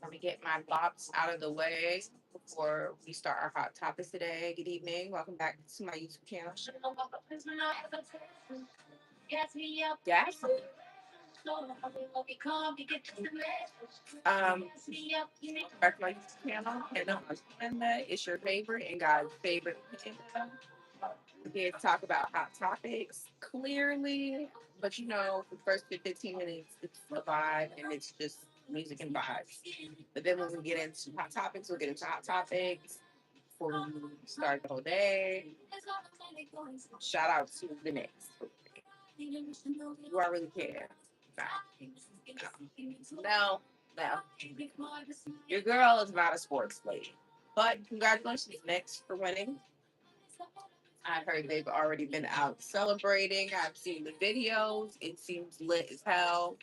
Let me get my bops out of the way before we start our hot topics today. Good evening. Welcome back to my YouTube channel. Yes. Back to my YouTube channel. And it's your favorite and God's favorite channel. We're here to talk about hot topics clearly. But the first 15 minutes, it's a vibe and it's just music and vibes. But then when we get into hot topics, we'll get into hot topics before we start the whole day. Shout out to the Knicks. Do I really care? No, no. Your girl is not a sports lady. But congratulations, Knicks, for winning. I heard they've already been out celebrating. I've seen the videos. It seems lit as hell.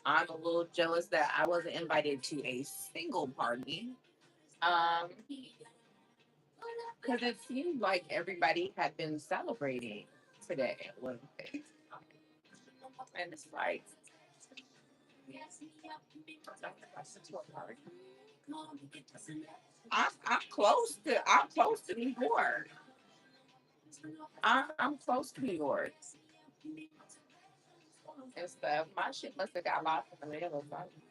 I'm a little jealous that I wasn't invited to a single party. Because it seemed like everybody had been celebrating today at Olympics. And it's like, I'm close to New York. I'm close to New York and stuff. My shit must have got lost in the mail or something.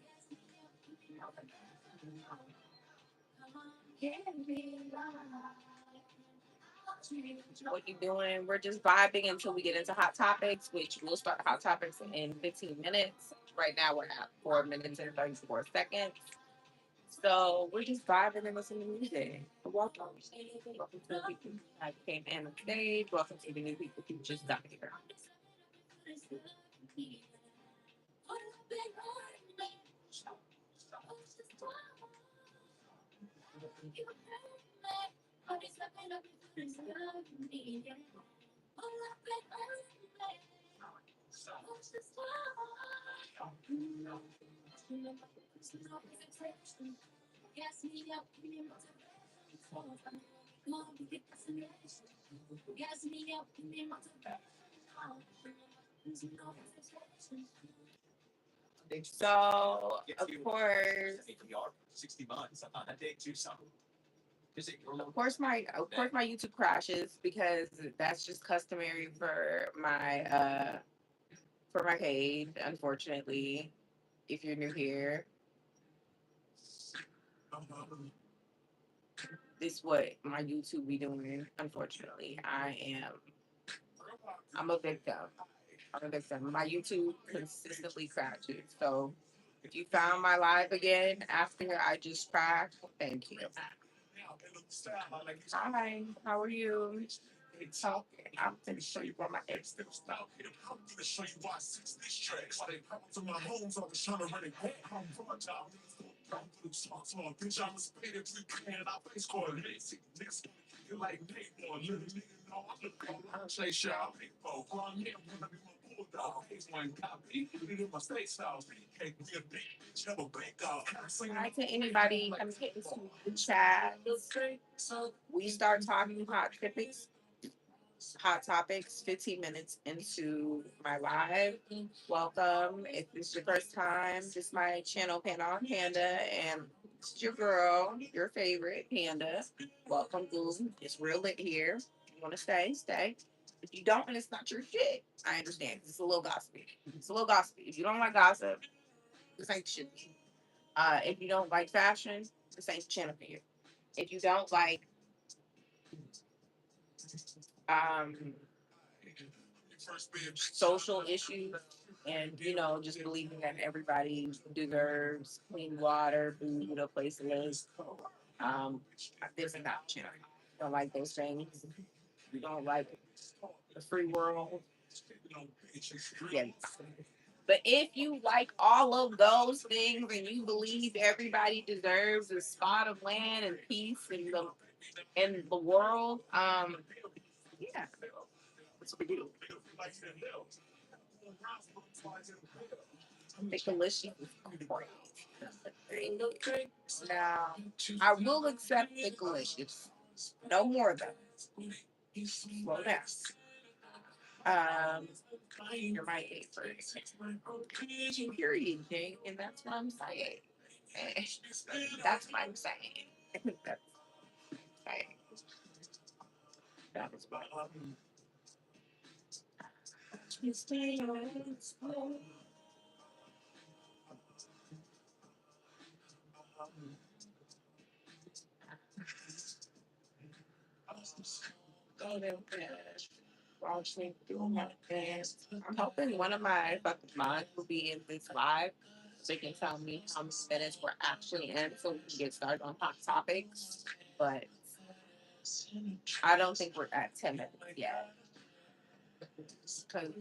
What you doing? We're just vibing until we get into hot topics, which we'll start hot topics in 15 minutes. Right now we're at 4 minutes and 34 seconds. So we're just vibing and listening to music. Welcome. Welcome to the people that came in on stage. Welcome to the new people who just got here. So, of course, my YouTube crashes because that's just customary for my page. Unfortunately, if you're new here, this is what my YouTube be doing. Unfortunately, I'm a victim. I'm a victim. My YouTube consistently crashes. So if you found my live again after I just crashed, thank you. Hi, how are you? Okay, I'm gonna show you what my ex. Hi to anybody coming into the chat. We start talking hot topics 15 minutes into my live. Welcome. If this is your first time, this is my channel, Panda on Panda, and this is your girl, your favorite Panda. Welcome, Boo. It's real lit here. If you want to stay, stay. If you don't, and it's not your shit, I understand. It's a little gossipy. It's a little gossipy. If you don't like gossip, this ain't shit. If you don't like fashion, this ain't the channel for you. If you don't like um social issues and just believing that everybody deserves clean water, food, a place to live, um this is not the channel. You don't like those things, you don't like the free world, yes. But if you like all of those things and you believe everybody deserves a spot of land and peace in the world, yeah, that's what we do. The delicious is great. Now, I will accept the delicious. No more though. Slow down. Um, you're my favorite. Period, Jane, and that's what I'm saying. Eh, that's what I'm saying. That's saying. That is what I'm hoping one of my fucking mods will be in this live so they can tell me how many minutes we're actually in so we can get started on hot topics. But I don't think we're at 10 minutes yet. 'Cause-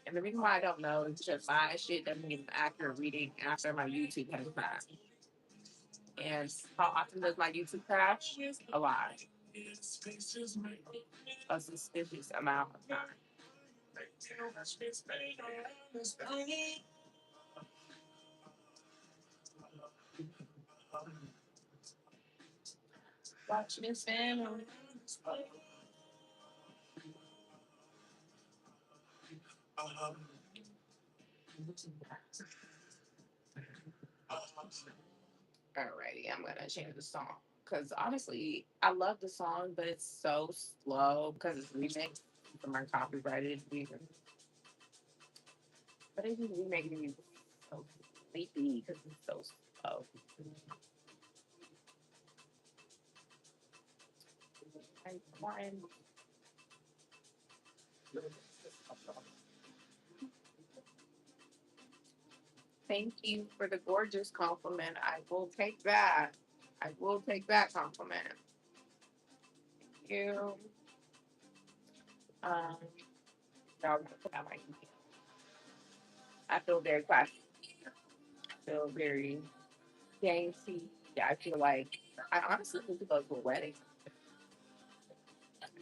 and the reason why I don't know is because my shit doesn't give accurate reading after my YouTube has crashed. And how often does my YouTube crash? A lot. A suspicious amount of time. Watch this family. Alrighty, I'm gonna change the song because honestly, I love the song, but it's so slow because it's remixed from our copyrighted music. But it is remaking me so sleepy because it's so slow. I'm crying. Thank you for the gorgeous compliment. I will take that. I will take that compliment. Thank you. Um, now I'm gonna put out my email. I feel very classy. I feel very dainty. Yeah, I feel like I honestly need to go to a wedding,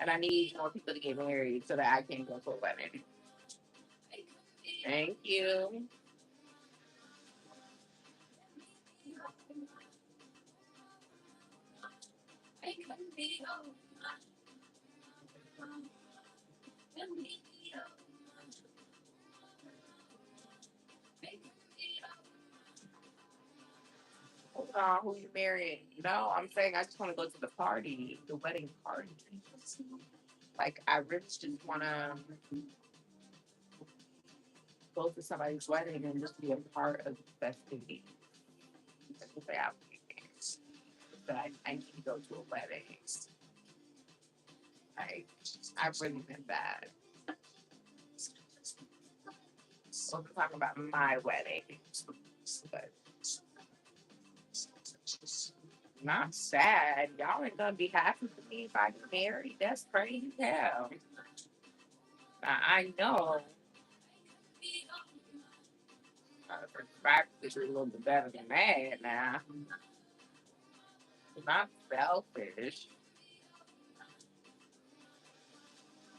and I need more people to get married so that I can go to a wedding. Thank you. Who you married? No, I'm saying I just want to go to the party, the wedding party. Like I really just want to go to somebody's wedding and just be a part of the festivity. That's what I but I need to go to a wedding. Like I've really been bad. So we're talking about my wedding, but not sad. Y'all ain't gonna be happy for me if I get married. That's crazy hell. I know. For the fact that you're a little bit better than that now. Not selfish.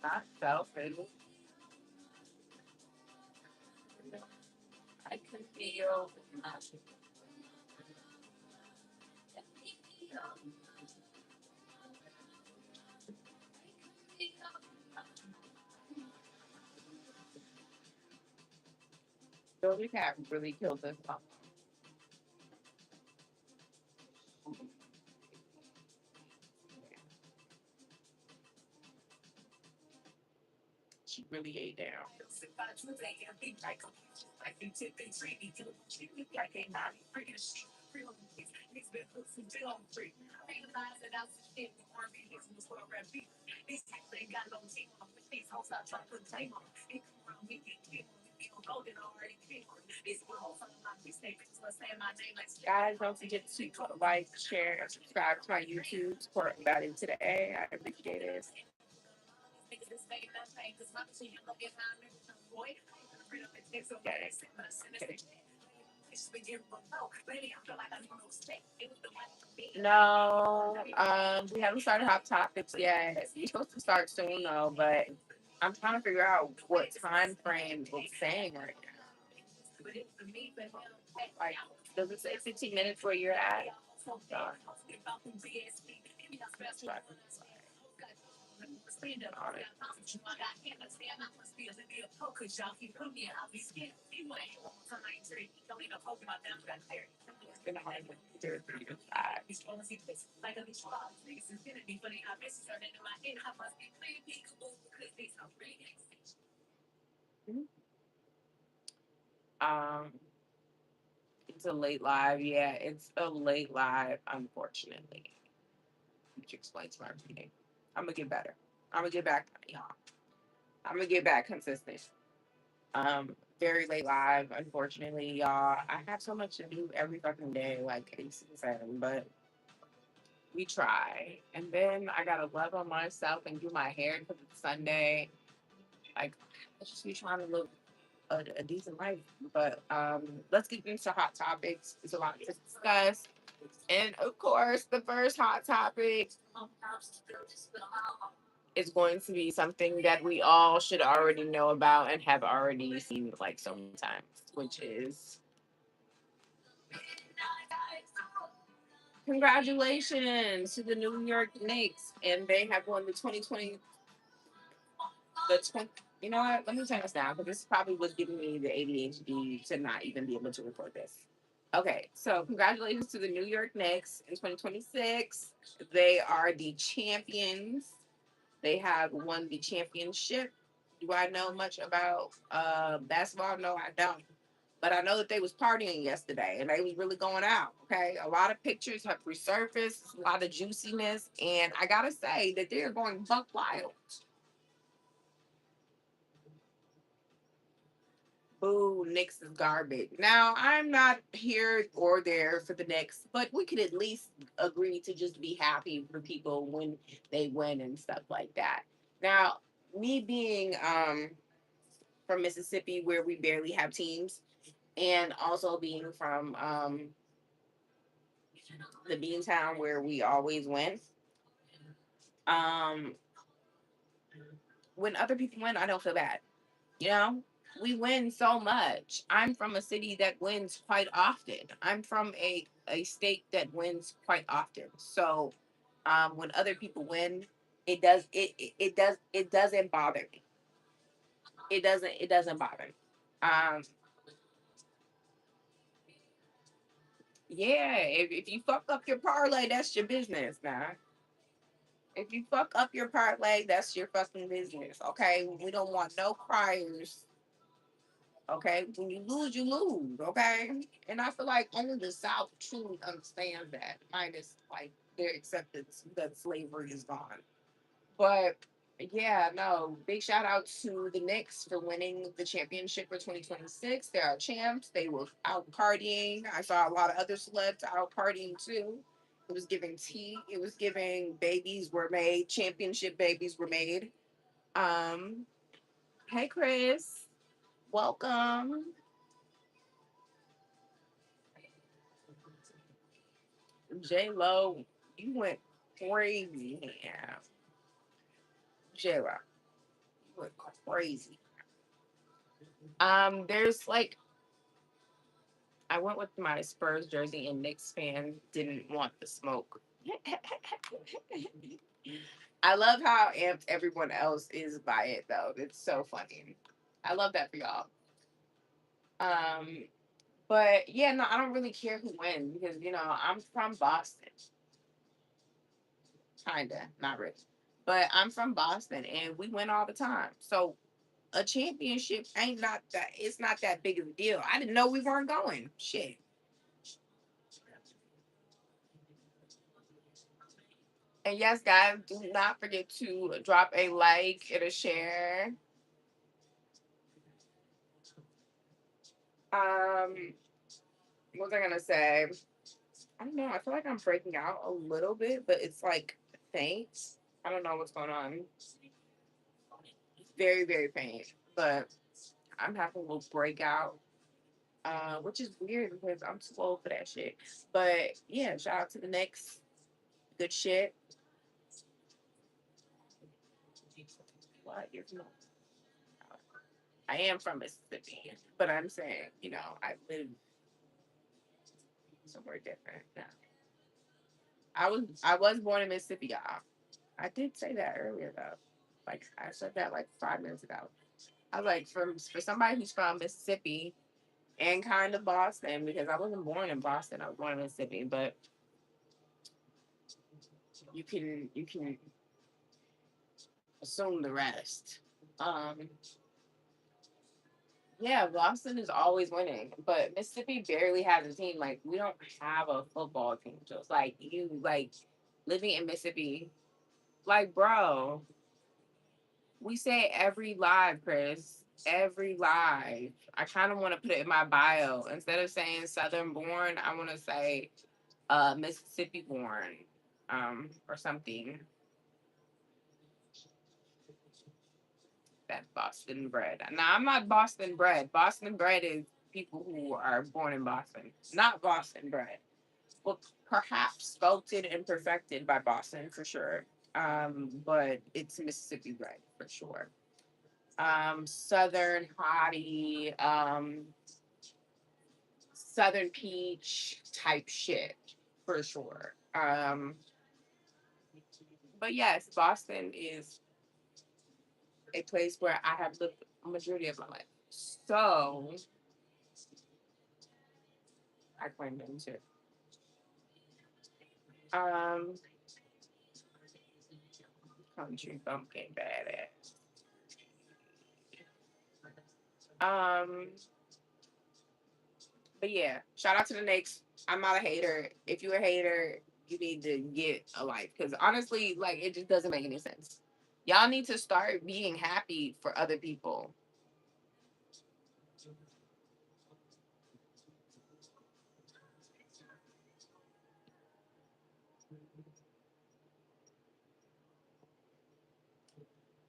Not selfish. I can feel. Billy Cat really killed this song. She really ate down. Guys, don't forget to like, share, and subscribe to my YouTube. Support about it today. I appreciate it. No, we haven't started hot topics yet. We're supposed to start soon though, but I'm trying to figure out what time frame we're saying right now. Like, does it say 15 minutes where you're at? Sorry. On it. It's been hard to do 3 to 5. Um, it's a late live. Yeah, it's a late live, unfortunately. Which explains my reading. I'm gonna get better. I'm gonna get back, y'all. I'm gonna get back consistent. Very late live, unfortunately, y'all. I have so much to do every fucking day, like 8 to 7, but we try. And then I gotta love on myself and do my hair because it's Sunday. Like, I just be trying to look a decent life. But let's get into hot topics. There's a lot to discuss. And of course, the first hot topic is going to be something that we all should already know about and have already seen like so many times, which is congratulations to the New York Knicks, and they have won the 2020. The 20. You know what? Let me turn this down because this probably was giving me the ADHD to not even be able to record this. Okay, so congratulations to the New York Knicks in 2026. They are the champions. They have won the championship. Do I know much about basketball? No, I don't. But I know that they was partying yesterday and they was really going out. Okay, a lot of pictures have resurfaced, a lot of juiciness, and I gotta say that they're going buck wild. Boo, Knicks is garbage. Now, I'm not here or there for the Knicks, but we could at least agree to just be happy for people when they win and stuff like that. Now, me being from Mississippi, where we barely have teams, and also being from the Bean Town, where we always win, um, when other people win, I don't feel bad. You know, We win so much. I'm from a city that wins quite often. I'm from a state that wins quite often. So when other people win, it doesn't bother me. It doesn't bother me. Um yeah, if you fuck up your parlay, that's your business now. If you fuck up your parlay, that's your fucking business. Okay? We don't want no criers. Okay, when you lose, you lose. Okay, and I feel like only the South truly understands that, minus like their acceptance that slavery is gone. But yeah, no, big shout out to the Knicks for winning the championship for 2026. They are champs. They were out partying. I saw a lot of other celebs out partying too. It was giving tea. It was giving babies were made. Championship babies were made. Um, hey Chris, welcome. J Lo, you went crazy. Yeah, J Lo, you went crazy. There's like I went with my Spurs jersey, and Knicks fan didn't want the smoke. I love how amped everyone else is by it, though. It's so funny. I love that for y'all. Um, but yeah, no, I don't really care who wins because I'm from Boston, kinda, not really, but I'm from Boston, and we win all the time. So a championship ain't not that it's not that big of a deal. I didn't know we weren't going. Shit. And yes, guys, do not forget to drop a like and a share. Um, what was I gonna say? I don't know. I feel like I'm breaking out a little bit, but it's like faint. I don't know what's going on. Very, very faint. But I'm having a little breakout. Which is weird because I'm too old for that shit. But yeah, shout out to the next good shit. What is no I am from Mississippi, but I'm saying, I live somewhere different now. I was born in Mississippi, y'all. I did say that earlier though. Like I said that like 5 minutes ago. I was like for somebody who's from Mississippi and kind of Boston, because I wasn't born in Boston, I was born in Mississippi, but you can assume the rest. Yeah, Boston is always winning, but Mississippi barely has a team. Like we don't have a football team. Just like you, like living in Mississippi, like bro, we say every live, Chris. Every live. I kind of want to put it in my bio instead of saying Southern born. I want to say Mississippi born, or something. That Boston bred. Now I'm not Boston bred. Boston bred is people who are born in Boston, not Boston bred. Well, perhaps sculpted and perfected by Boston for sure. But it's Mississippi bred for sure. Southern hottie, Southern peach type shit for sure. But yes, Boston is a place where I have lived a majority of my life. So I claim them too. Um, country bumpkin badass. Um, but yeah, shout out to the Knicks. I'm not a hater. If you're a hater, you need to get a life because honestly, like it just doesn't make any sense. Y'all need to start being happy for other people.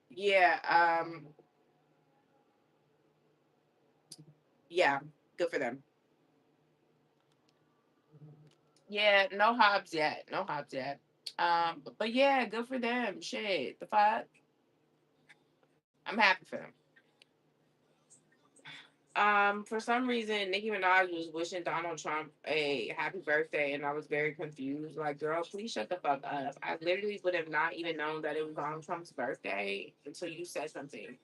Yeah, yeah, good for them. Yeah, no Hobbs yet. No Hobbs yet. But yeah, good for them. Shit, the fuck. I'm happy for them. For some reason, Nicki Minaj was wishing Donald Trump a happy birthday, and I was very confused. Like, girl, please shut the fuck up. I literally would have not even known that it was Donald Trump's birthday until you said something.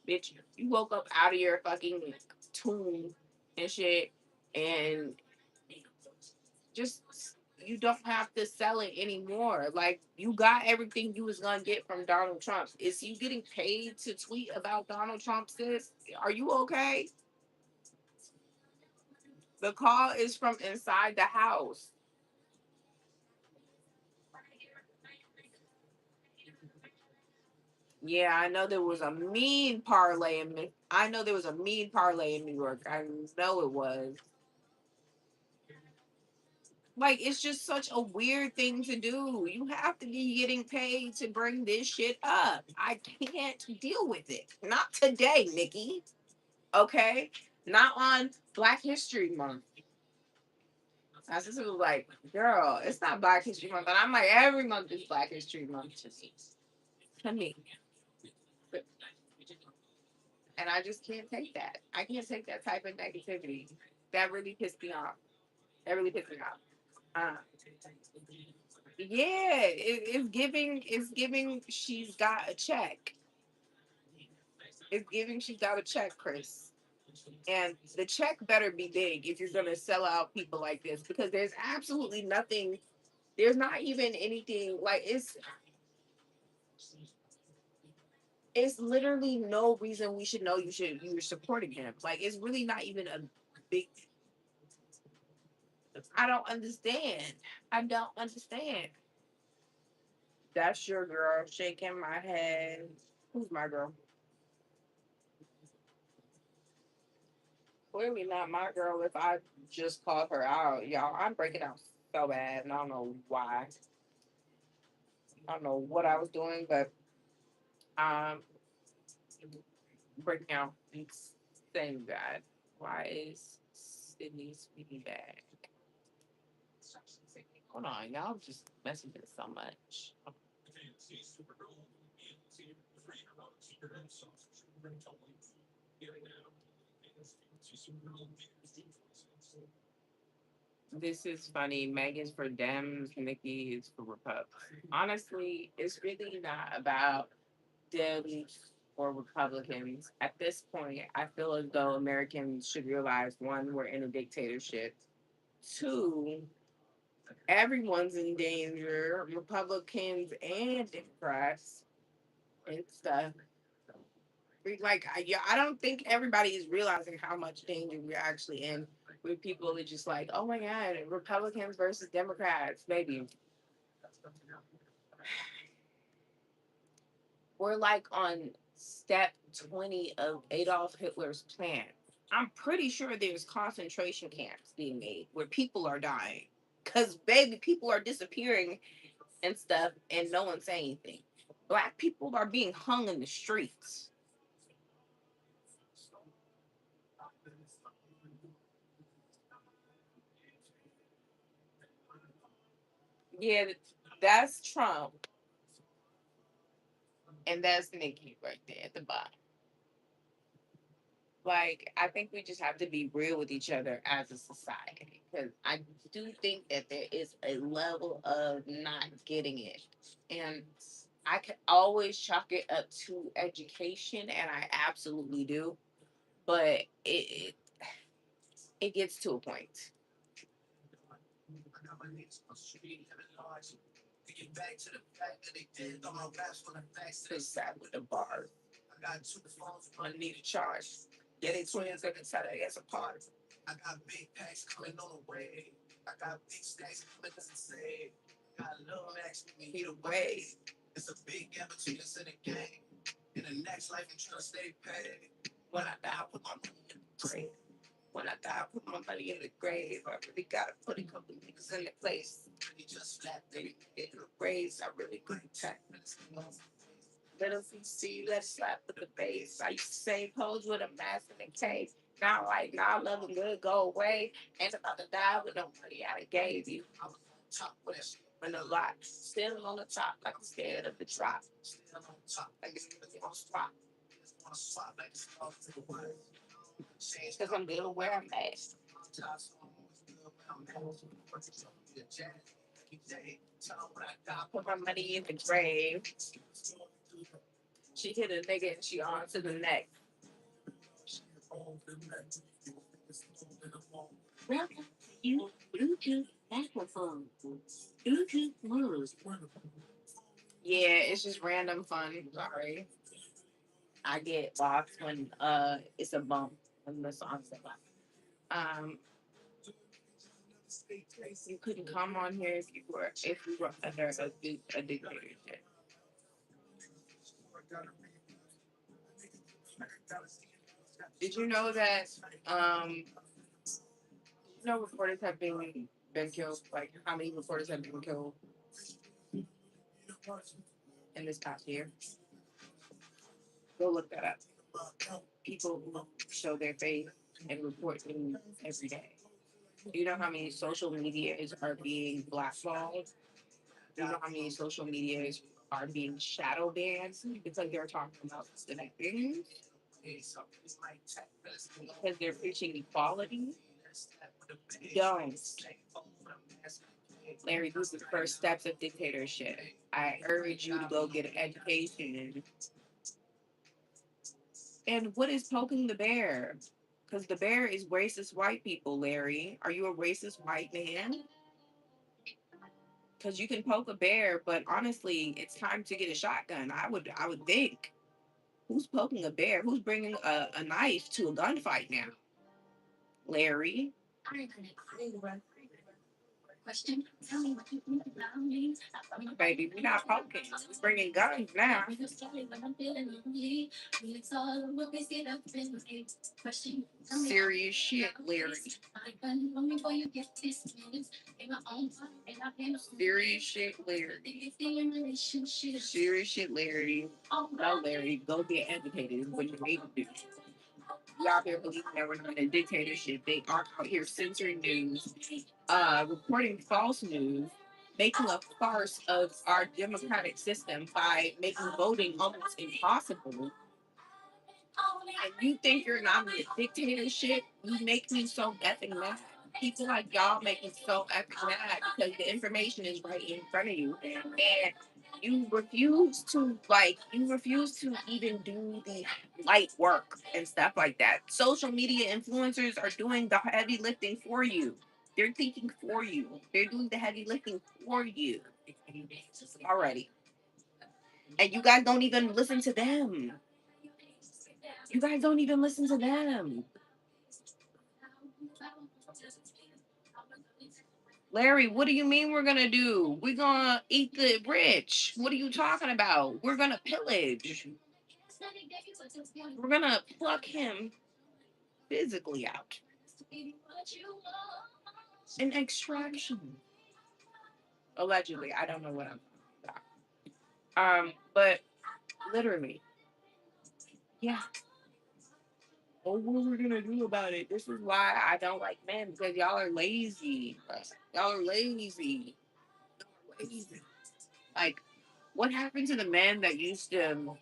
Bitch, you woke up out of your fucking tomb and shit, and just you don't have to sell it anymore. Like, you got everything you was gonna get from Donald Trump. Is you getting paid to tweet about Donald Trump, sis? Are you okay? The call is from inside the house. Yeah, I know there was a mean parlay in I know there was a mean parlay in New York. I know it was. Like, it's just such a weird thing to do. You have to be getting paid to bring this shit up. I can't deal with it. Not today, Nikki. Okay? Not on Black History Month. My sister was like, girl, it's not Black History Month. And I'm like, every month is Black History Month to me. To me. And I just can't take that. I can't take that type of negativity. That really pissed me off. That really pissed me off. Uh, yeah, it's giving. It's giving. She's got a check. It's giving. She's got a check, Chris. And the check better be big if you're gonna sell out people like this, because there's absolutely nothing. There's not even anything like it's literally no reason we should know you're supporting him. Like, it's really not even a big. I don't understand. I don't understand. That's your girl shaking my head. Who's my girl? Clearly not my girl if I just called her out. Y'all, I'm breaking out so bad and I don't know why. I don't know what I was doing, but um breaking out insane bad. Why is Sydney speaking back? Hold on, y'all just messing with so much. This is funny. Megan's for Dems, Nikki is for Republicans. Honestly, it's really not about Dems or Republicans. At this point, I feel as though Americans should realize one, we're in a dictatorship. Two, everyone's in danger, Republicans and Democrats and stuff. Like, yeah, I don't think everybody is realizing how much danger we're actually in. With people are just like, oh my God, Republicans versus Democrats, maybe. We're like on step 20 of Adolf Hitler's plan. I'm pretty sure there's concentration camps being made where people are dying. Because, baby, people are disappearing and stuff, and no one's saying anything. Black people are being hung in the streets. Yeah, that's Trump, and that's Nikki right there at the bottom. Like, I think we just have to be real with each other as a society, because I do think that there is a level of not getting it, and I can always chalk it up to education, and I absolutely do, but it gets to a point. It's sad with the bars. I need a charge. Yeah, they twins that can tell that as a part. I got big packs coming on the way. I got big stacks coming to say. Got love actually need a way. It's a big gap between us and the game. In the next life, I'm trying to stay paid. When I die, I put my money in the grave. When I die, I put my money in the grave. I really gotta put a couple niggas in the place. Really just flat, they get the raise. I really couldn't tech. Let us see, let's slap with the bass. I used to say pose with a mask and a case. Now like, now love and good go away. Ain't about to die with no money I gave you. I was on top with it in a lot. Still on the top, like I'm scared of the drop. Still on top, like it's really on spot. It's on spot, like it's off to the word. Because I'm good where I'm at. Put my money in the grave. She hit a nigga and she on to the neck. Welcome you Bluetooth microphone. Bluetooth mode. Yeah, it's just random fun. Sorry. I get lost when it's a bump when the song's about. You couldn't come on here if you were under a dictatorship. Did you know that reporters have been killed? Like how many reporters have been killed in this past year? Go look that up. People who show their face and report news every day. Do you know how many social medias are being blackballed? Do you know how many social medias are being shadow banned because they're talking about specific things? Because they're preaching equality? Don't. Larry, these are the first steps of dictatorship. I urge you to go get an education. And what is poking the bear? Because the bear is racist white people, Larry. Are you a racist white man? Because you can poke a bear, but honestly, it's time to get a shotgun. I would think. Who's poking a bear? Who's bringing a knife to a gunfight now? Larry. Question. Tell me what you think about me. Baby, we're not poking. We're bringing guns now. Serious shit, Larry. Serious shit, Larry. Serious shit, Larry. No, Larry, go get educated. Is what you need to do. You out here believing that we're not in a dictatorship. They are out here censoring news, reporting false news, making a farce of our democratic system by making voting almost impossible. And you think you're not in a dictatorship? You make me so effing mad. People like y'all make me so effing mad because the information is right in front of you, and you refuse to even do the light work and stuff like that. Social media influencers are doing the heavy lifting for you. They're thinking for you. They're doing the heavy lifting for you already. And you guys don't even listen to them. You guys don't even listen to them. Larry, what do you mean we're gonna do? We're gonna eat the rich. What are you talking about? We're gonna pillage. We're gonna pluck him physically out. An extraction. Allegedly. I don't know what I'm talking about. But literally, yeah. Oh, what we're gonna do about it? This is why I don't like men because y'all are lazy. Y'all are lazy. Lazy. Like, what happened to the men that used to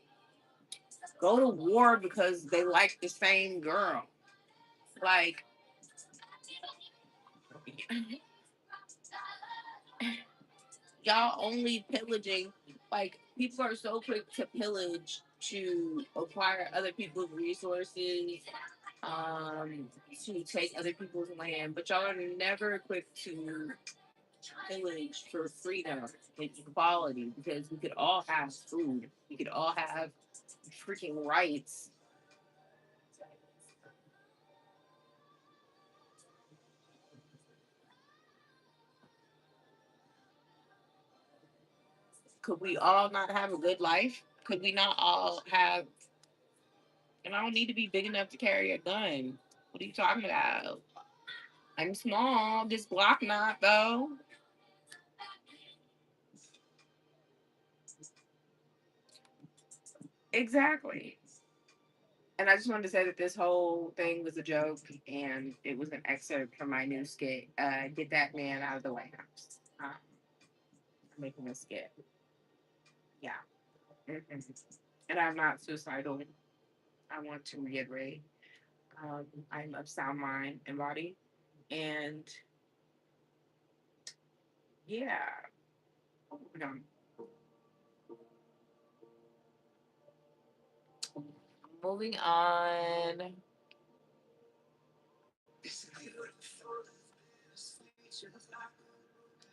go to war because they like the same girl? Like, y'all only pillaging. Like, people are so quick to pillage to acquire other people's resources, to take other people's land, but y'all are never quick to pillage for freedom and equality because we could all have food. We could all have freaking rights. Could we all not have a good life? Could we not all have? And I don't need to be big enough to carry a gun. What are you talking about? I'm small. This block not though. Exactly. And I just wanted to say that this whole thing was a joke and it was an excerpt from my new skit. Get that man out of the White House. Making a skit. Yeah. Mhm. And I'm not suicidal. I want to reiterate. I'm of sound mind and body. And yeah, you know, moving on.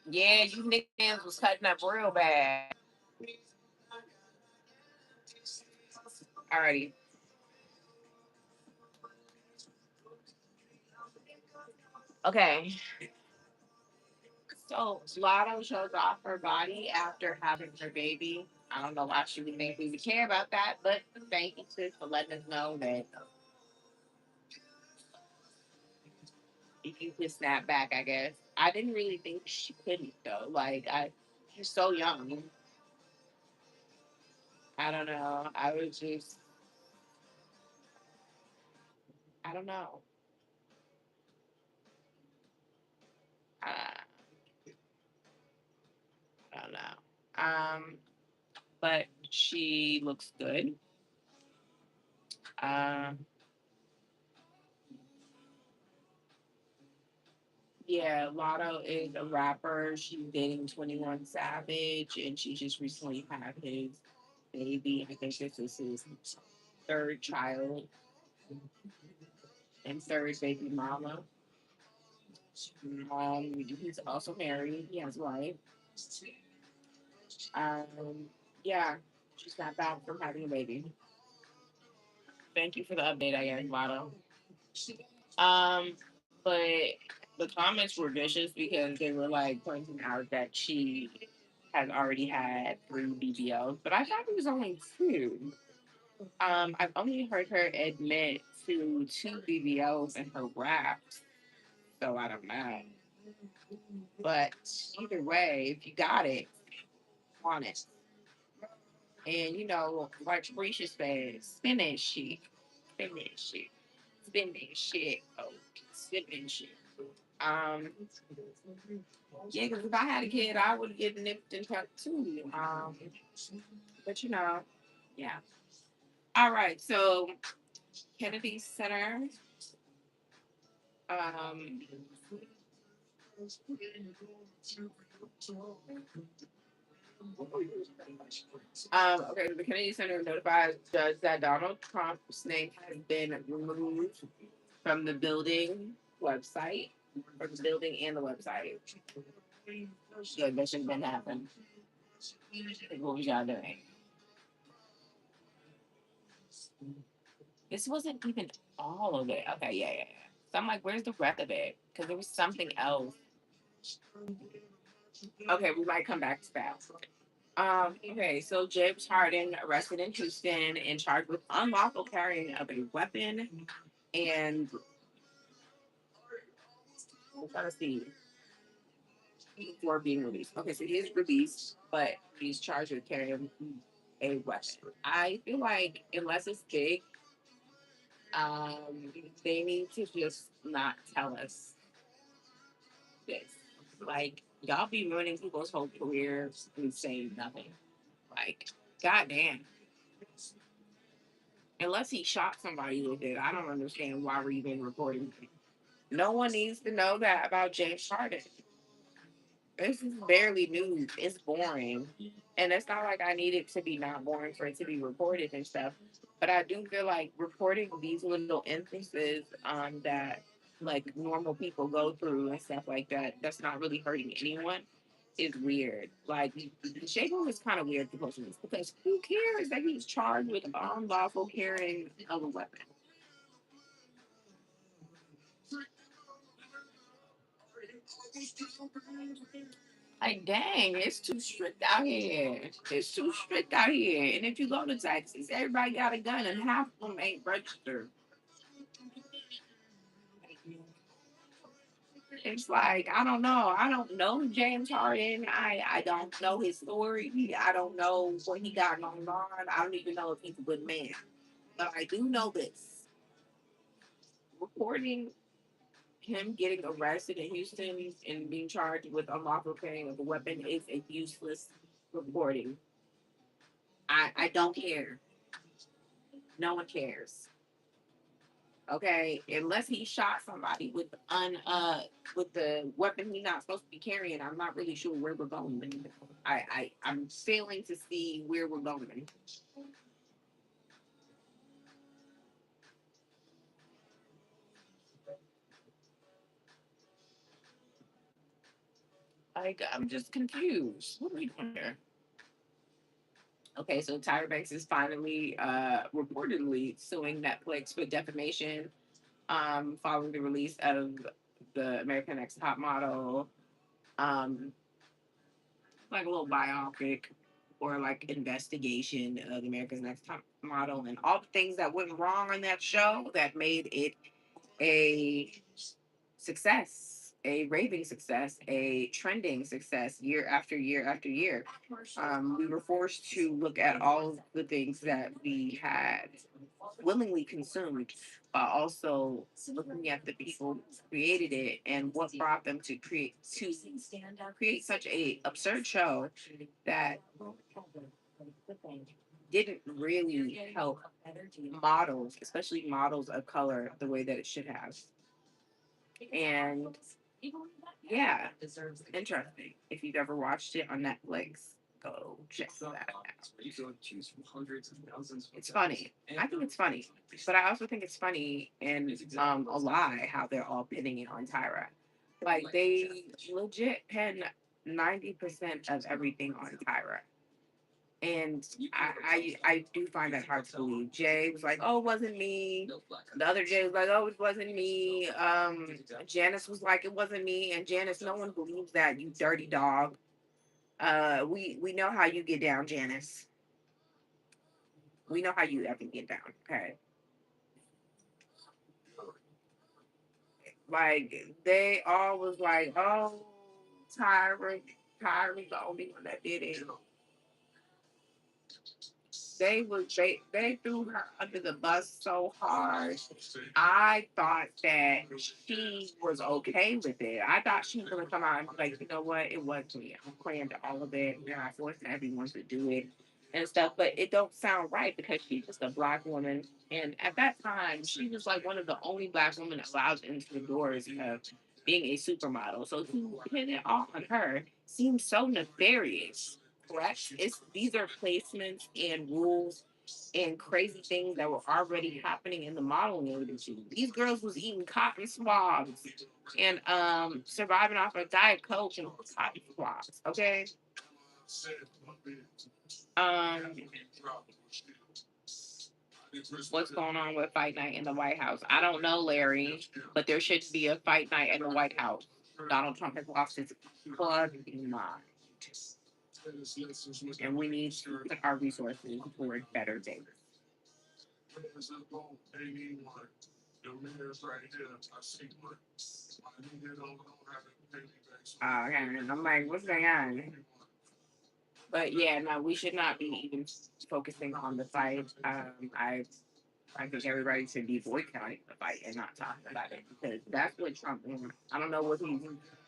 Yeah, you Knicks fans was cutting up real bad. Alrighty. Okay. So Lotto shows off her body after having her baby. I don't know why she would think we would care about that, but thank you, sis, for letting us know that if you could snap back, I guess. I didn't really think she couldn't though. She's so young. I don't know. I don't know. Uh, I don't know. But she looks good. Um, yeah, Lotto is a rapper. She's dating 21 Savage, and she just recently had his baby. I think this is his third child and third baby mama. He's also married. He has a wife. Yeah, she's not back from having a baby. Thank you for the update, I guess, Lotto. Um, but the comments were vicious because they were like pointing out that she has already had three BBLs, but I thought it was only two. I've only heard her admit to two BBLs in her raps, so I don't know. But either way, if you got it, on it. And like Risha said, spin that shit. Spin that shit. Spin that shit. Oh, spin that shit. Um, yeah, because if I had a kid, I would get nipped and tucked too. But yeah. All right, so Kennedy Center. Um, okay, the Kennedy Center notifies judge that Donald Trump's name has been removed from the building website, from the building and the website. Good, that should have been happened. Like, what was y'all doing? This wasn't even all of it. Okay, yeah, yeah, yeah. So I'm like, where's the rest of it? Because there was something else. Okay, we might come back to that. Okay, so James Harden arrested in Houston and charged with unlawful carrying of a weapon and I'm trying to see before being released. Okay, so he is released, but he's charged with carrying a weapon. I feel like unless it's big, they need to just not tell us this. Like y'all be ruining people's whole careers and saying nothing. Like, goddamn. Unless he shot somebody with it, I don't understand why we're even reporting it. No one needs to know that about James Harden. This is barely news. It's boring. And it's not like I need it to be not boring for it to be reported and stuff. But I do feel like reporting these little instances that like normal people go through and stuff like that, that's not really hurting anyone is weird. Like Shagun was kind of weird to post this because who cares that he's charged with unlawful carrying of a weapon? Like, dang, it's too strict out here. It's too strict out here. And if you go to Texas, everybody got a gun and half of them ain't registered. It's like, I don't know. I don't know James Harden. I don't know his story. I don't know what he got going on. I don't even know if he's a good man. But I do know this. Reporting him getting arrested in Houston and being charged with unlawful carrying of a weapon is a useless reporting. I don't care. No one cares. Okay, unless he shot somebody with the weapon he's not supposed to be carrying, I'm not really sure where we're going. I'm failing to see where we're going. Like, I'm just confused. What are we doing here? Okay, so Tyra Banks is finally reportedly suing Netflix for defamation following the release of the American Next Top Model, um, like a little biopic or like investigation of America's Next Top Model and all the things that went wrong on that show that made it a success, a raving success, a trending success year after year after year. We were forced to look at all the things that we had willingly consumed, but also looking at the people who created it and what brought them to create such a absurd show that didn't really help models, especially models of color, the way that it should have. And yeah, interesting. If you've ever watched it on Netflix, go check that out. It's funny. I think it's funny, but I also think it's funny and a lie how they're all pinning it on Tyra. Like they legit pin 90% of everything on Tyra. And I do find that hard to believe. Jay was like, "Oh, it wasn't me." The other Jay was like, "Oh, it wasn't me." Janice was like, "It wasn't me." And Janice, no one believes that, you dirty dog. We know how you get down, Janice. We know how you ever get down. Okay, like they all was like, "Oh, Tyra, Tyra's the only one that did it." They threw her under the bus so hard. I thought that she was okay with it. I thought she was gonna come out and be like, you know what, it was me. I'm playing to all of it, and I forced everyone to do it and stuff. But it don't sound right because she's just a black woman, and at that time, she was like one of the only black women allowed into the doors of being a supermodel. So to pin it all on her seems so nefarious. Correct? It's these are placements and rules and crazy things that were already happening in the modeling industry. These girls was eating cotton swabs and surviving off of Diet Coke and cotton swabs. Okay. Um, what's going on with Fight Night in the White House? I don't know, Larry, but there should be a Fight Night in the White House. Donald Trump has lost his fucking mind. And we need to put our resources toward better days. Okay, and I'm like, what's going on? But yeah, no, we should not be even focusing on the fight. I think everybody should be boycotting the fight and not talking about it because that's what Trump wants. I don't know what he's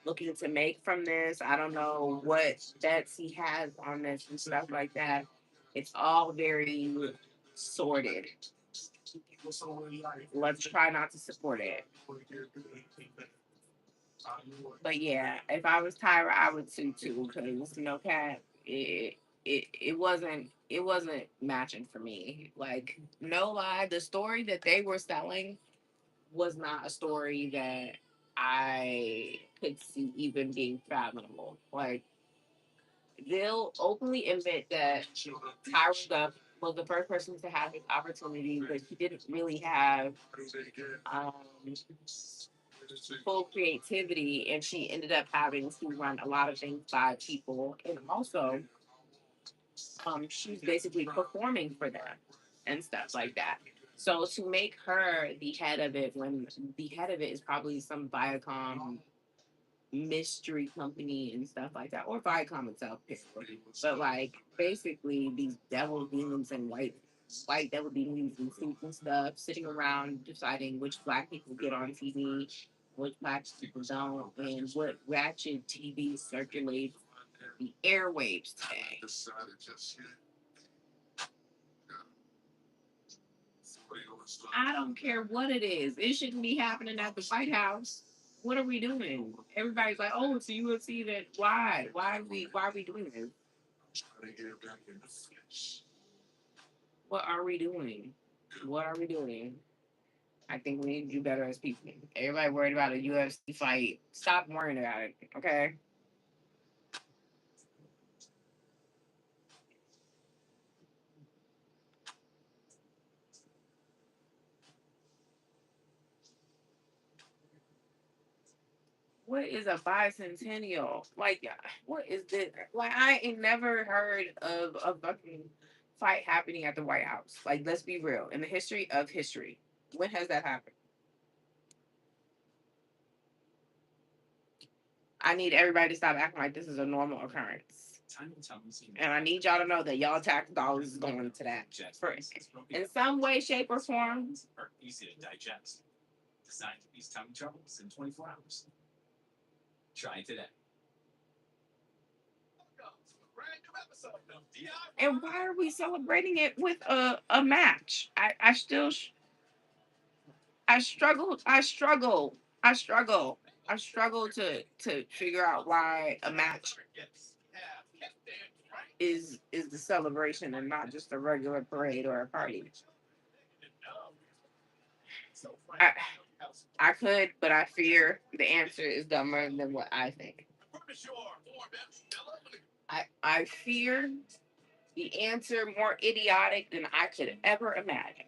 looking to make from this. I don't know what bets he has on this and stuff like that. It's all very sordid. Let's try not to support it. But yeah, if I was Tyra, I would sue too because Cat, it wasn't matching for me. Like no lie, the story that they were selling was not a story that I could see even being fathomable. Like they'll openly admit that Tyra Duff was the first person to have this opportunity, but she didn't really have um, full creativity, and she ended up having to run a lot of things by people, and also she's basically performing for them and stuff like that. So to make her the head of it when the head of it is probably some Viacom mystery company and stuff like that, or Viacom itself, but like basically these devil demons and white devil demons in suits and stuff sitting around deciding which black people get on TV, which black people don't, and what ratchet TV circulates the airwaves today. I don't care what it is. It shouldn't be happening at the White House. What are we doing? Everybody's like, "Oh, so you will see that? Why? Why are we doing this? What are we doing? What are we doing?" I think we need to do better as people. Everybody worried about a UFC fight. Stop worrying about it, okay? What is a bicentennial? Like, what is this? Like, I ain't never heard of a fucking fight happening at the White House. Like, let's be real. In the history of history, when has that happened? I need everybody to stop acting like this is a normal occurrence. And I need y'all to know that y'all tax dollars is going to that. For, in some way, shape, or form. Easy to digest. Designed to ease tummy troubles in 24 hours. Try it today. And why are we celebrating it with a match? I still I struggle I struggle I struggle I struggle to figure out why a match is the celebration and not just a regular parade or a party. I I could, but I fear the answer is dumber than what I think. I fear the answer more idiotic than I could ever imagine.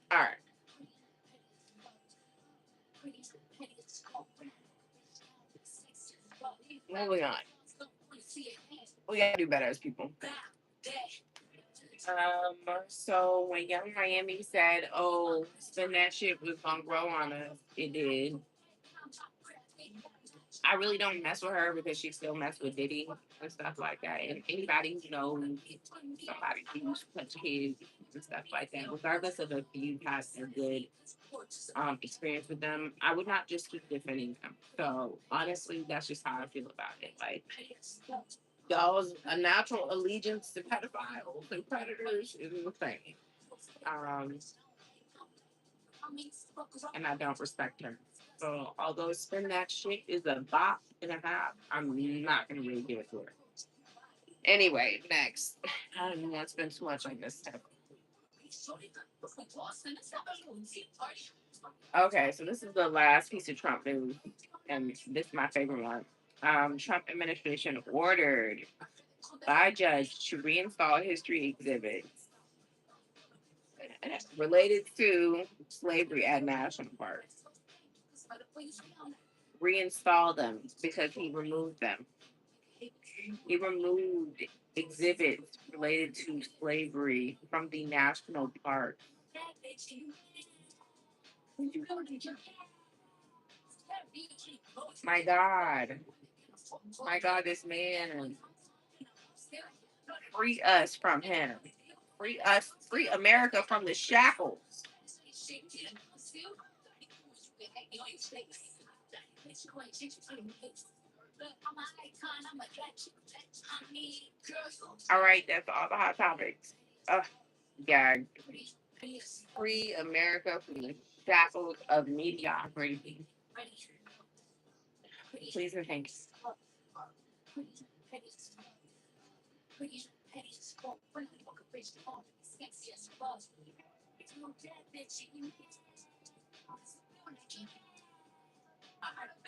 All right, moving on. We gotta do better as people. So when Young Miami said, "Oh, spin that shit was gonna grow on us," it did. I really don't mess with her because she still mess with Diddy and stuff like that. And anybody who knows somebody who's such kids and stuff like that, regardless of if you had a good experience with them, I would not just keep defending them. So honestly, that's just how I feel about it. Like y'all's a natural allegiance to pedophiles and predators is insane. Um, and I don't respect her. So although spin that shit is a bop and a half, I'm not gonna really give it to her. Anyway, next. I don't even want to spend too much on this stuff. Okay, so this is the last piece of Trump news, and this is my favorite one. Trump administration ordered by judge to reinstall history exhibits related to slavery at national parks. Reinstall them because he removed them. He removed exhibits related to slavery from the national park. My God. My God, this man. Free us from him. Free us. Free America from the shackles. All right, that's all the hot topics. Yeah. Free America from the shackles of mediocrity. Please and thank you.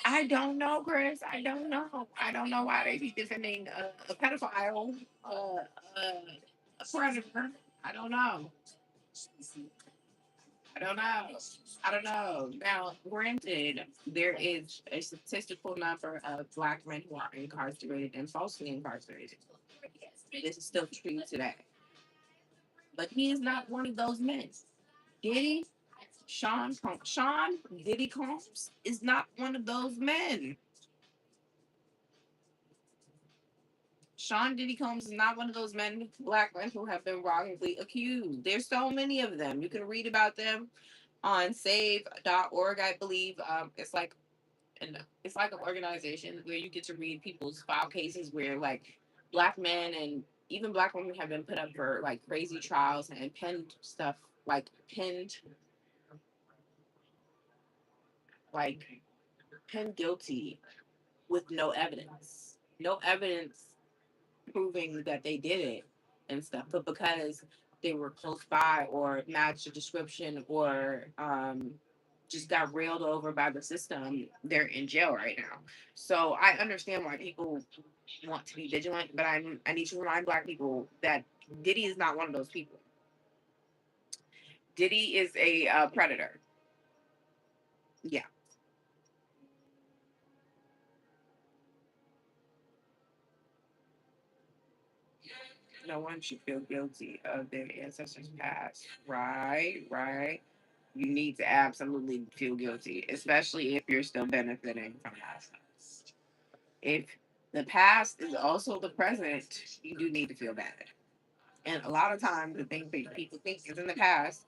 I don't know, Chris. I don't know. I don't know why they be defending a pedophile, a predator. I don't know. I don't know. I don't know. Now, granted, there is a statistical number of black men who are incarcerated and falsely incarcerated. This is still true today. But he is not one of those men. Diddy, Sean Diddy Combs is not one of those men. Sean Diddy Combs is not one of those men, black men who have been wrongly accused. There's so many of them. You can read about them on save.org, I believe. It's like and it's like an organization where you get to read people's file cases where like black men and even black women have been put up for like crazy trials and penned stuff like like penned guilty with no evidence. No evidence proving that they did it and stuff, but because they were close by or matched a description or just got railed over by the system, they're in jail right now. So I understand why people want to be vigilant, but I need to remind black people that Diddy is not one of those people. Diddy is a predator. Yeah. No one should feel guilty of their ancestors' past. Right, right. You need to absolutely feel guilty, especially if you're still benefiting from that. If the past is also the present, you do need to feel bad. And a lot of times, the things that people think is in the past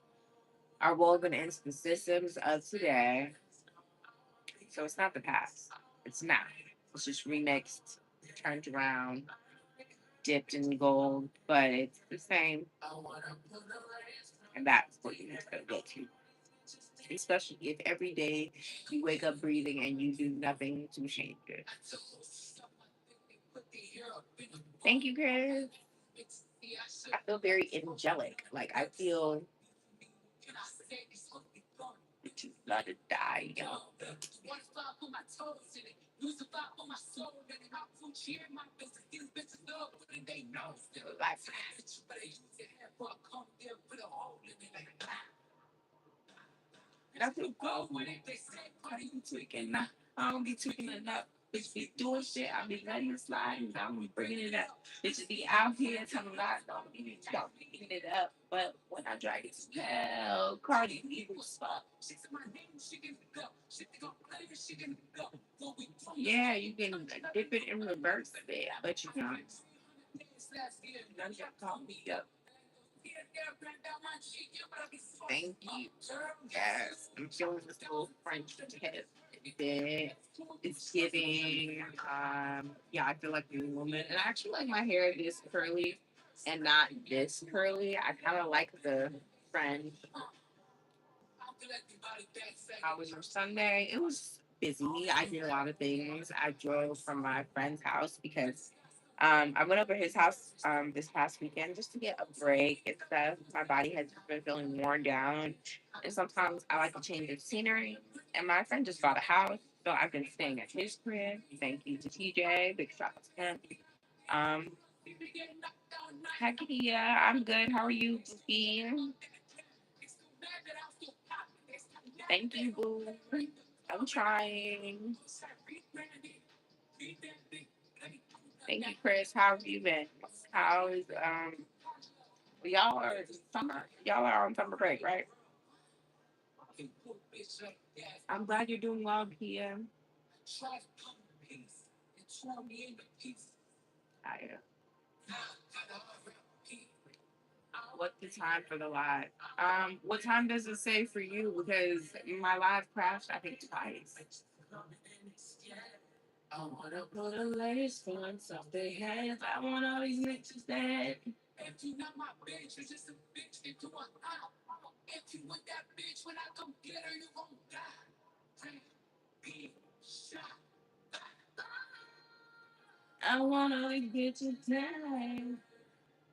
are woven into the systems of today. So it's not the past. It's not. It's just remixed, turned around, dipped in gold, but it's the same. And that's what you need to go to. Especially if every day you wake up breathing and you do nothing to change it. Thank you, Chris. I feel very angelic. Like I feel just about to die, yo. Like, nothing wrong with it. I be tweaking. I don't be tweaking enough. Bitch be doing shit. I be letting it slide and I'm bringing it up. Bitches be out here telling lies. Don't be eating it up. But when I drag it to hell, Cardi B was fuck. Yeah, you can dip it in reverse a bit, but you can't. None of y'all call me up. Thank you. Yes, I'm feeling this little French tip. It's giving. Yeah, I feel like a woman, and I actually like my hair this curly and not this curly. I kind of like the friend. How was your Sunday? It was busy. I did a lot of things. I drove from my friend's house because I went over his house this past weekend just to get a break and stuff. My body has been feeling worn down, and sometimes I like a change of scenery. And my friend just bought a house, so I've been staying at his crib. Thank you to TJ. Big shout out to him. Um, Heck yeah, I'm good. How are you, Boo? Thank you, Boo. I'm trying. Thank you, Chris. How have you been? How is y'all are summer? Y'all are on summer break, right? I'm glad you're doing well, Kia. I, what's the time for the live? What time does it say for you? Because my live crashed, I think twice. I wanna put a lace front off their heads. I want all these bitches dead. If you not my bitch, you're just a bitch into a eye. If you want that bitch, when I come get her, you gon' die. Be shot. I want all these bitches dead.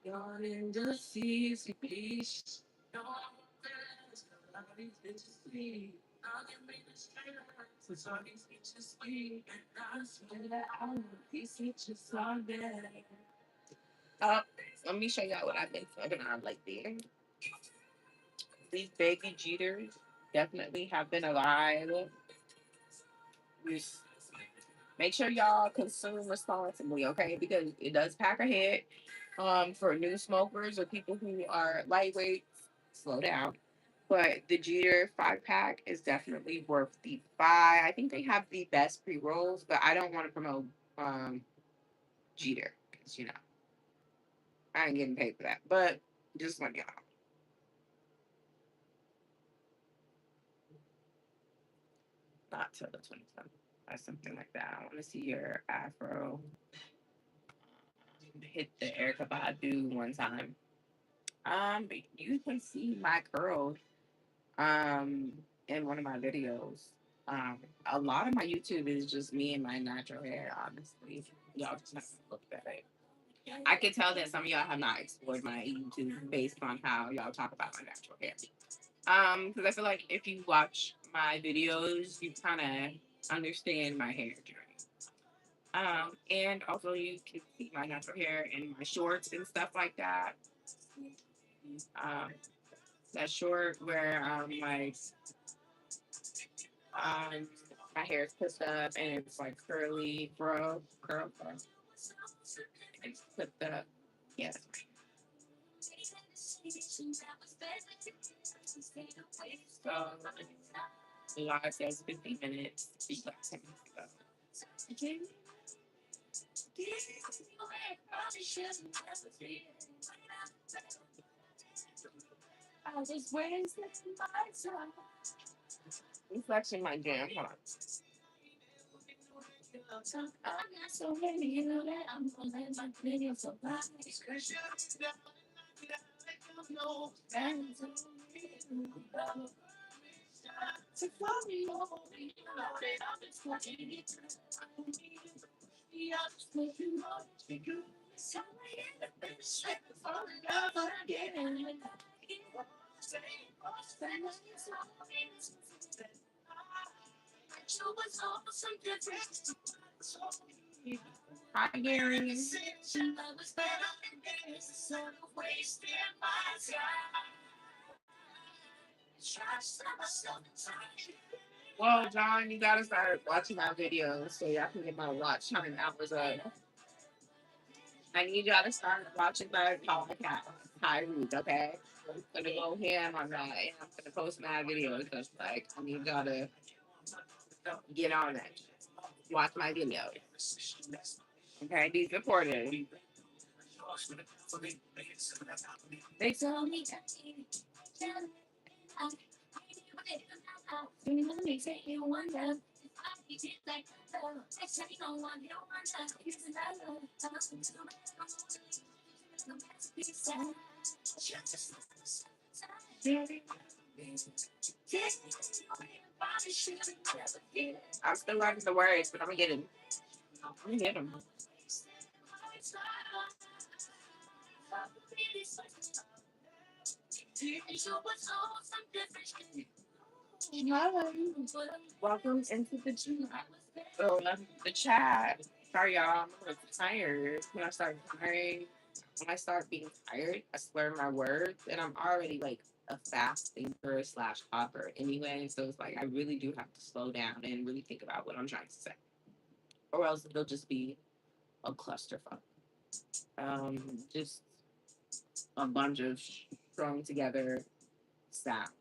Gone in the seas, you bitch. No, all these bitches leave. I'll get me the straight since all these bitches leave. And I swear that I want these bitches all day. Uh, Let me show y'all what I've been fucking on lately. These baby Jeters definitely have been alive. Just make sure y'all consume responsibly, okay? Because it does pack a hit. For new smokers or people who are lightweight, slow down. But the Jeter 5 pack is definitely worth the buy. I think they have the best pre rolls, but I don't want to promote um, Jeter because I ain't getting paid for that. But just let y'all know. Not till the 27th. something like that. I want to see your afro hit the Erica Badu one time. But you can see my curls um in one of my videos. Um, a lot of my YouTube is just me and my natural hair. Honestly, y'all just have to look at it. I can tell that some of y'all have not explored my YouTube based on how y'all talk about my natural hair. Because I feel like if you watch my videos, you kind of understand my hair journey. And also you can see my natural hair in my shorts and stuff like that. Um, that short where um my hair is pushed up and it's like curly curl, it's put up. Yes. So the live says 50 minutes. Speak like 10 minutes ago. Okay. I was wasting my time. Reflection my jam. Hold on. So maybe you know that I'm gonna let my videos survive. To follow me, you know that I'm just fucking it. I just make you know that you so again. Hi, Gary. Well, John, you gotta start watching my videos so y'all can get my watch time hours up. I need y'all to start watching my podcast, Hi Ruth, okay? I'm gonna go ham on that and I'm gonna post my videos. Just like, I need y'all to get on it. Watch my videos. Okay, be supportive. They tell me I'm still learning the words, but I'm gonna get them. I'm gonna get them. Welcome into the gym. So the chat. Sorry, y'all. I'm a little tired. When I start being tired, I slur my words, and I'm already like a fast thinker slash talker anyway. So it's like I really do have to slow down and really think about what I'm trying to say, or else it'll just be a clusterfuck. Just a bunch of strung together sounds.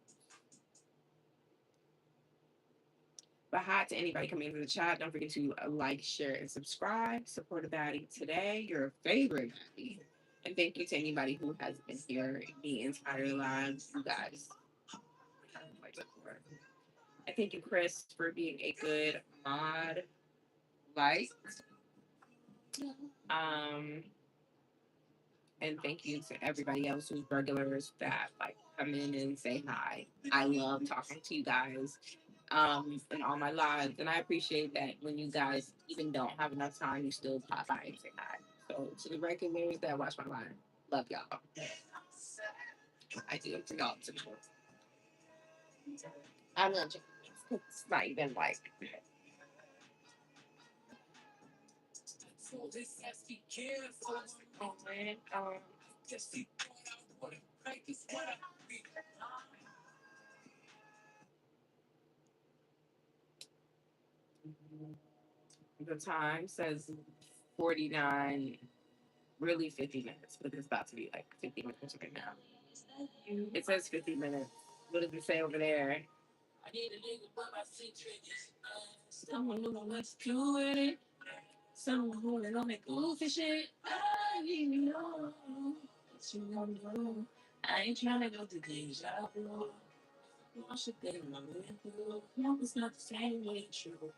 But hi to anybody coming into the chat. Don't forget to like, share, and subscribe. Support a baddie today, your favorite baddie. And thank you to anybody who has been here the entire lives. You guys. I thank you, Chris, for being a good mod. Like, um, and thank you to everybody else who's regulars that like come in and say hi. I love talking to you guys in all my lives, and I appreciate that when you guys even don't have enough time, you still pop by and say hi. So to the regulars that watch my live, love y'all. I do it for y'all too. I love you. It's not even like. Um, the time says 49, really 50 minutes, but it's about to be like 50 minutes right now. It says 50 minutes. What does it say over there? Someone who wants to do it. Someone who don't make goofy shit. I need you know what you gonna do. I ain't trying to go to deja vu. I should think I'm in through. No, it's not the same way true.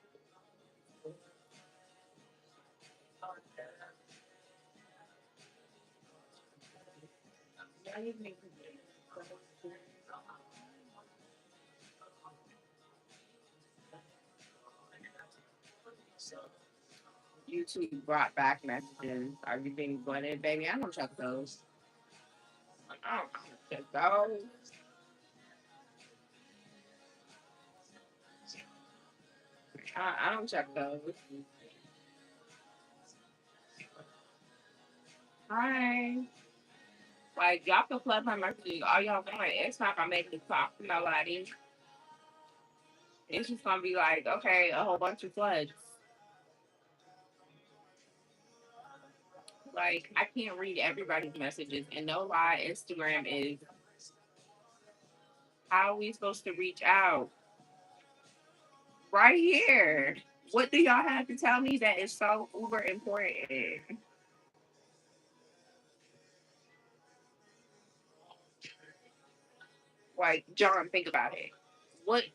YouTube brought back messages. Are you being flooded, baby? I don't check those. I don't check those. I don't check those. Hi. Like, y'all can flood my messages all y'all want. It's not gonna make me talk to nobody. It's just gonna be like, okay, a whole bunch of floods. Like, I can't read everybody's messages. And no lie, Instagram is how are we supposed to reach out? Right here. What do y'all have to tell me that is so uber important? Like, John, think about it.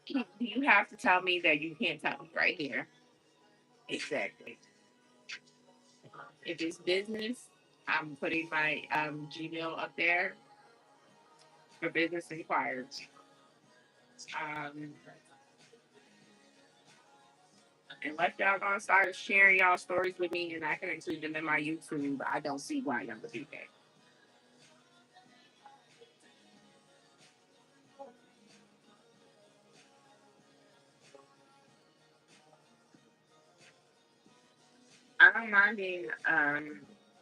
Do you have to tell me that you can't tell me right here? Exactly. If it's business, I'm putting my Gmail up there for business inquiries. Um, unless y'all gonna start sharing y'all stories with me and I can include them in my YouTube, I don't see why y'all would do that. I don't mind being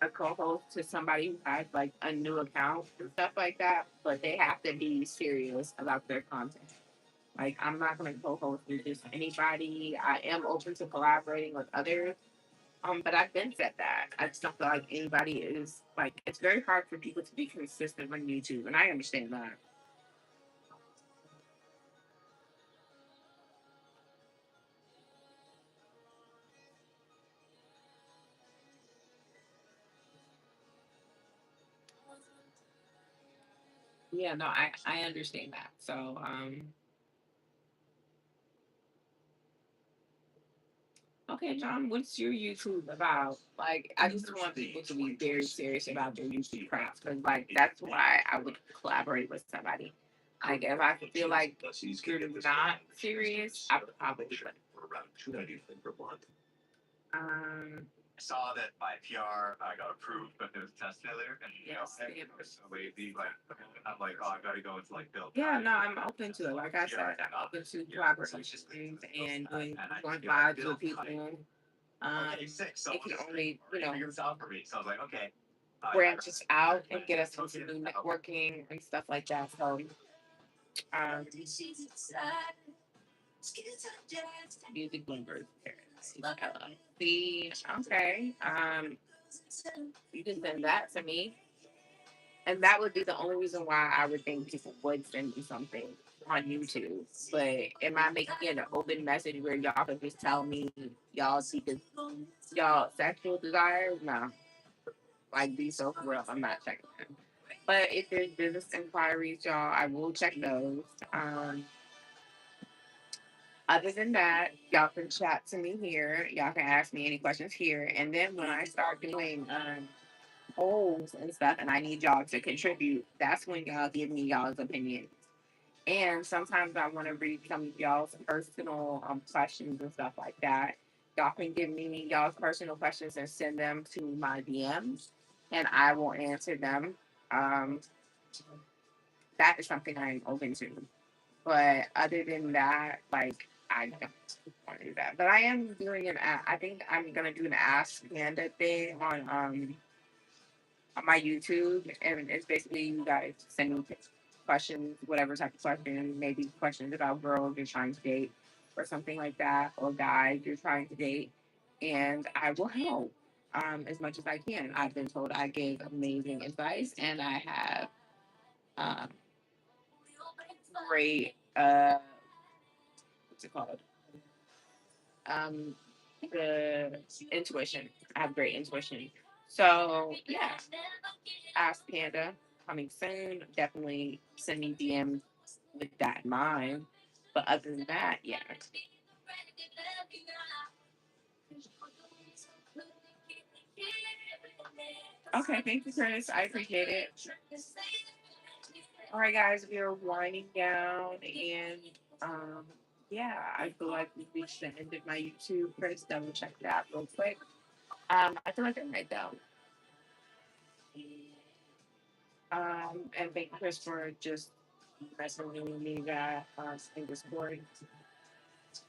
a co-host to somebody who has like a new account and stuff like that, but they have to be serious about their content. Like I'm not gonna co-host with just anybody. I am open to collaborating with others. But I've been said that. I just don't feel like anybody is like it's very hard for people to be consistent on YouTube, and I understand that. Yeah, no, I understand that. So okay, John, what's your YouTube about? Like, I just want people to be very serious about their YouTube crafts because, like, that's why I would collaborate with somebody. Like, if I feel like you're not serious, I would probably wouldn't. Um, saw that my PR got approved, but there was a test failure, and yes, so maybe like I'm like, oh, I gotta go into like build. Yeah, no, I'm open to it. Like I said, I'm open to collaborations and doing going lives with people. It can only, for me. So I was like, okay, branch us out and get us into new networking and stuff like that. So, music bloomers. See, okay. You can send that to me. And that would be the only reason why I would think people would send me something on YouTube. But am I making it an open message where y'all can just tell me y'all see the y'all sexual desires? No. Like be so for real. I'm not checking them. But if there's business inquiries, y'all, I will check those. Um, Other than that, y'all can chat to me here. Y'all can ask me any questions here. And then when I start doing polls and stuff and I need y'all to contribute, that's when y'all give me y'all's opinions. And sometimes I want to read some of y'all's personal questions and stuff like that. Y'all can give me y'all's personal questions and send them to my DMs and I will answer them. Um, that is something I'm open to. But other than that, like I don't want to do that. But I am doing I think I'm gonna do an Ask Panda thing on my YouTube, and it's basically you guys send me questions, whatever type of question, maybe questions about girls you're trying to date or something like that, or guys you're trying to date, and I will help as much as I can. I've been told I give amazing advice, and I have um, great what's it called? Um, the intuition. I have great intuition. So yeah, Ask Panda coming soon. Definitely send me DMs with that in mind. But other than that, yeah. Okay, thank you, Chris. I appreciate it. All right, guys, we are winding down, and um, yeah, I feel like we reached the end of my YouTube. Chris, double check that real quick. I feel like I'm right though. And thank Chris for just messaging me that in Discord.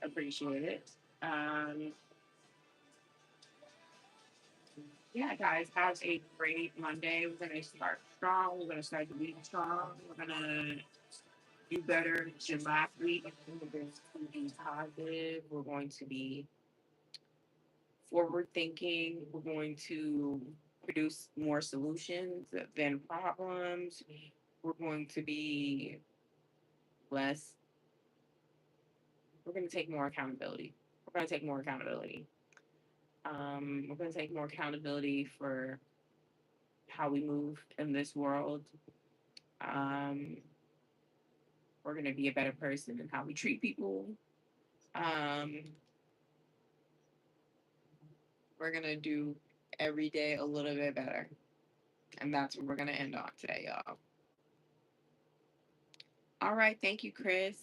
Appreciate it. Um, yeah, guys, have a great Monday. We're gonna start strong. We're gonna start the week strong. We're gonna do better than last week. We're going to be positive. We're going to be forward thinking. We're going to produce more solutions than problems. We're going to be less. We're going to take more accountability. We're going to take more accountability. We're going to take more accountability for how we move in this world. Um, we're going to be a better person in how we treat people. Um, we're going to do every day a little bit better. And that's what we're going to end on today, y'all. All right. Thank you, Chris.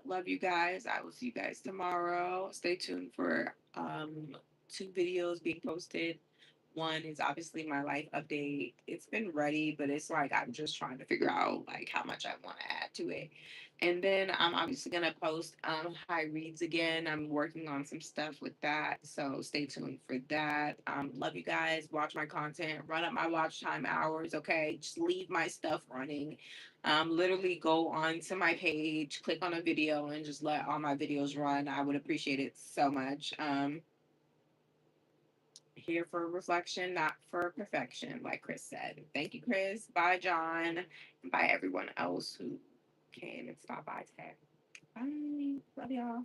Love you guys. I will see you guys tomorrow. Stay tuned for 2 videos being posted. One is obviously my life update. It's been ready, but it's like I'm just trying to figure out like how much I want to add to it. And then I'm obviously gonna post high reads again. I'm working on some stuff with that, so stay tuned for that. Love you guys. Watch my content. Run up my watch time hours. Okay, just leave my stuff running. Literally go onto my page, click on a video, and just let all my videos run. I would appreciate it so much. Here for reflection, not for perfection, like Chris said. Thank you, Chris. Bye, John. And bye, everyone else who came and stopped by today. Bye. Love y'all.